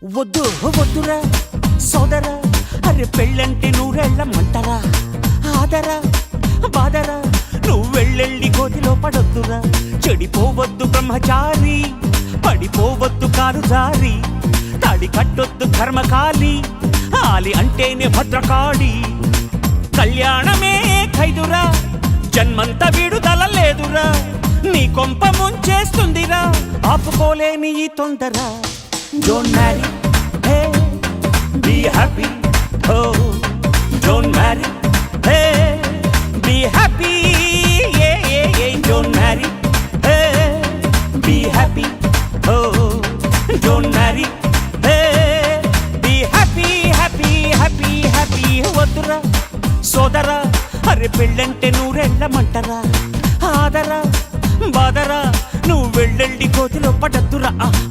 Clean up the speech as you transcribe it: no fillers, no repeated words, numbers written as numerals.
వద్దు వద్దురా సోదరా, అరే పెళ్ళంటే నూరెళ్ళమంటరా, ఆదరా బాదరా, నువ్వు వెళ్ళెళ్ళి గోతిలో పడొద్దురా. చెడిపోవద్దు బ్రహ్మచారి, పడిపోవద్దు కాలు జారి, తాడి కట్టొద్దు కర్మకాలి, ఆలి అంటేనే భద్రకాళి. కళ్యాణమే ఖైదురా, జన్మంత విడుదల లేదురా, నీ కొంప ముంచేస్తుందిరా, ఆపుకోలేని ఈ తొందర. Don't marry, hey, be happy, oh. Don't marry, hey, be happy, yeah, yeah, yeah. Don't marry, hey, be happy, oh. Don't marry, hey, be happy, happy, happy, happy. వద్దురా సోదరా, అరే పెళ్ళంటే నూరెళ్ళమంటరా, ఆదరా బాదరా, నువ్వు వెళ్ళెళ్ళి కోతిలో పడద్దురా.